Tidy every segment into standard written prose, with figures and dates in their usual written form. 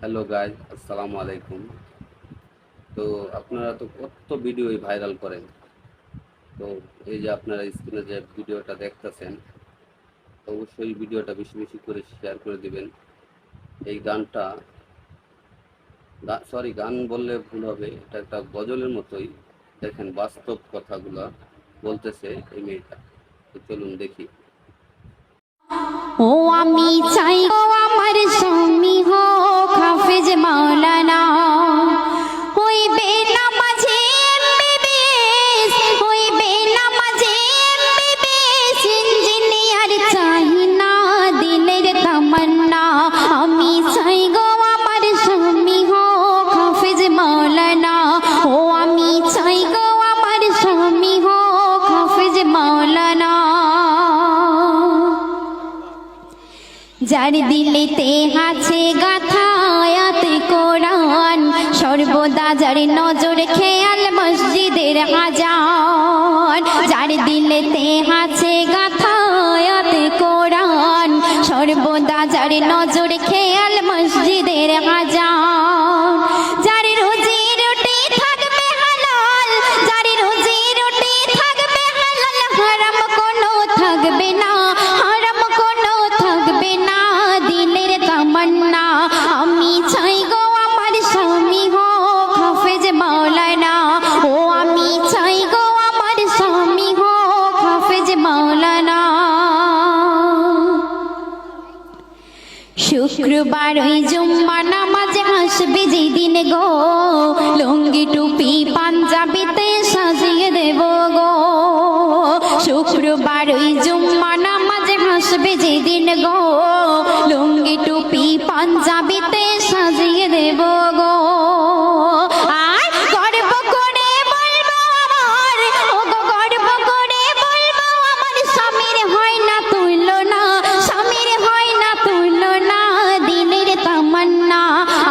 Hello guys, আসসালামু আলাইকুম। তো আপনারা তো কত ভিডিওই ভাইরাল করেন। তো এই যে আপনারা স্ক্রিনে যে ভিডিওটা দেখতেছেন, তো অবশ্যই ভিডিওটা বেশি বেশি করে শেয়ার করে দিবেন। এই গানটা সরি, গান বললে ভুল হবে, এটা একটা গজলের মতোই। দেখেন বাস্তব কথাগুলা বলতেছে এই মেয়েটা। তো চলুন দেখি। ও আমি চাই গো আমার স্বামী হোক হাফেজ মাওলানা, হইবে নামাজে এমবিবিএস, হইবে নামাজে এমবিবিএস, ইঞ্জিনিয়ার চাই না দিলের তামান্না। আমি চাই গো আমার স্বামী হোক হাফেজ মাওলানা, ও আমি চাই গো আমার স্বামী হোক হাফেজ মাওলানা। যার দিলেতে আছে গাথা আয়াতে কোরআন, সর্বদা যার নজর খেয়াল মসজিদের আজান। যার দিলেতে আছে গাথা আয়াতে কোরআন, সর্বদা যার নজর খেয়াল মসজিদের আজান। যার রুজি রুটি থাকবে হালাল, যার রুজি রুটি থাকবে হালাল, হারাম কোনো থাকবে না, হারাম কোনো থাকবে না দিলের তামান্না। আমি চাই গো আমার স্বামী হোক হাফেজ মাওলানা, ও আমি চাই গো আমার স্বামী হোক হাফেজ মাওলানা। শুক্রবার ওই জুম্মা নামাজে আসবে যেদিন গো, লুঙ্গি টুপি পাঞ্জাবিতে সাজিয়ে দেব গো। শুক্রবার ওই জুম্মা নামাজে আসবে যেদিন গো, লুঙ্গি টুপি পাঞ্জাবিতে সাজিয়ে দেব গো। আর গর্ব করে বলবো আমার, ও গো গর্ব করে বলবো আমার, স্বামীর হয় না তুলনা, স্বামীর হয় না তুলনা দিলের তামান্না।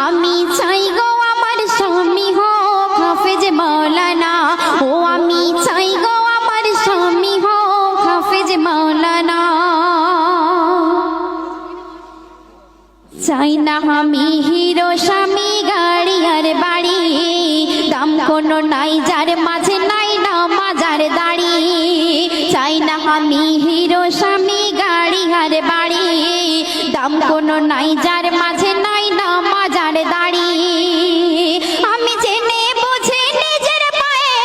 আমি চাই গো আমার স্বামী হোক হাফেজ মাওলানা, ও আমি চাই গো আমার স্বামী হোক হাফেজ মাওলানা। চাই না আমি হিরো স্বামী গাড়ি আর বাড়ি, দাম কোনো নাই যার মাঝে নাই না মাজার দাড়ি। চাই না আমি হিরো স্বামী গাড়ি আর বাড়ি, দাম কোনো নাই যার মাঝে নাই না মাজার দাড়ি। আমি জেনে বুঝে নিজের পায়ে,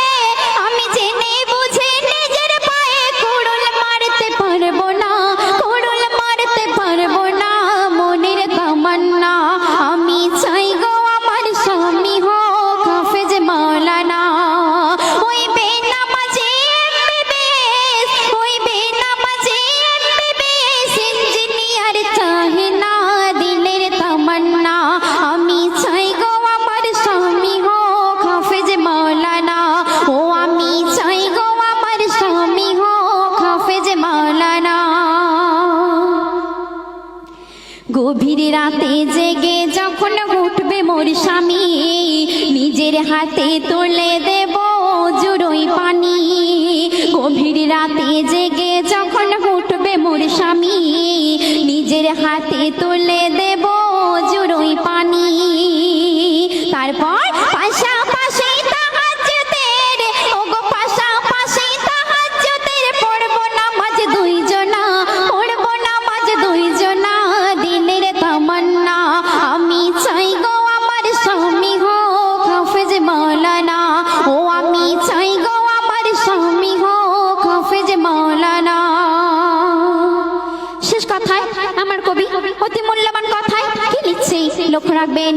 আমি জেনে বুঝে নিজের পায়ে কুড়ুল মারতে পারবো না, কুড়ুল মারতে পারবো না মনের তামান্না। আমি চাই গো আমার স্বামী হোক হাফেজ মাওলানা, হইবে নামাজে এমবিবিএস, হইবে নামাজে এমবিবিএস, ইঞ্জিনিয়ার চাই না দিলের তামান্না। আমি চাই গো আমার স্বামী হোক হাফেজ মাওলানা, ও আমি চাই গো আমার স্বামী হোক হাফেজ মাওলানা। গভীর রাতে জেগে যখন উঠবে মোর স্বামী, নিজের হাতে তুলে দেব জুড়োই পানি। গভীর রাতে জেগে যখন উঠবে মোর স্বামী, নিজের হাতে তুলে দেব জুড়োই পানি। তারপর পাশাপাশি তাহাজ্জুদের, ওগো পাশাপাশি তাহাজ্জুদের, পড়ব নামাজ দুইজনা, পড়ব নামাজ দুইজনা দিলের তামান্না। আমি চাই গো আমার স্বামী হোক হাফেজ মাওলানা, ও আমি চাই গো আমার স্বামী হোক হাফেজ মাওলানা। শেষ কথায় আমার কবি অতি মূল্যবান কথায় কি লিখছে লক্ষ্য রাখবেন।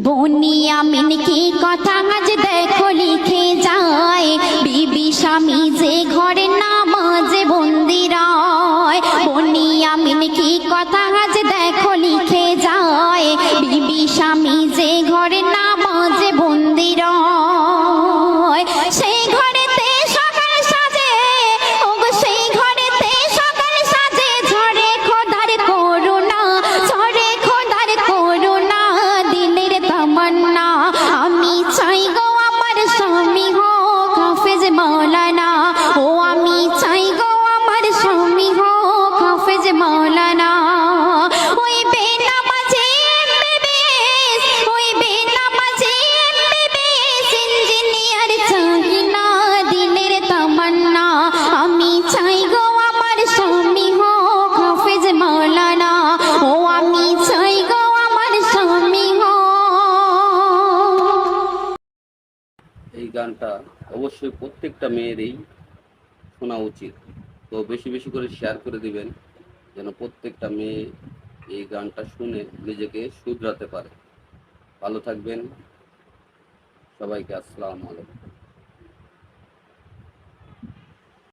বনিয়ামিন কি কথা আজ দেখো লিখে যায়, বিবি স্বামী যে ঘরে নামাজে বন্দি রয়। বনিয়ামিন কি কথা আজ দেখো লিখে যায়, বিবি স্বামী যে ঘরে নামাজে বন্দি রয়। সেই ঘরেতে সকাল সাজে, ওগো সেই ঘরেতে সকাল সাজে, ঝরে খোদার করুণা, ঝরে খোদার করুণা দিলের তামান্না। আমি চাই গো আমার স্বামী হোক হাফেজ মাওলানা, ও আমি চাই গো আমার স্বামী হোক হাফেজ মাওলানা। ওই বেনা গানটা অবশ্যই প্রত্যেকটা মেয়েরই শোনা উচিত। তো বেশি বেশি করে শেয়ার করে দিবেন যেন প্রত্যেকটা মেয়ে এই গানটা শুনে নিজেকে শুধরাতে পারে। ভালো থাকবেন, সবাইকে আসসালামু আলাইকুম।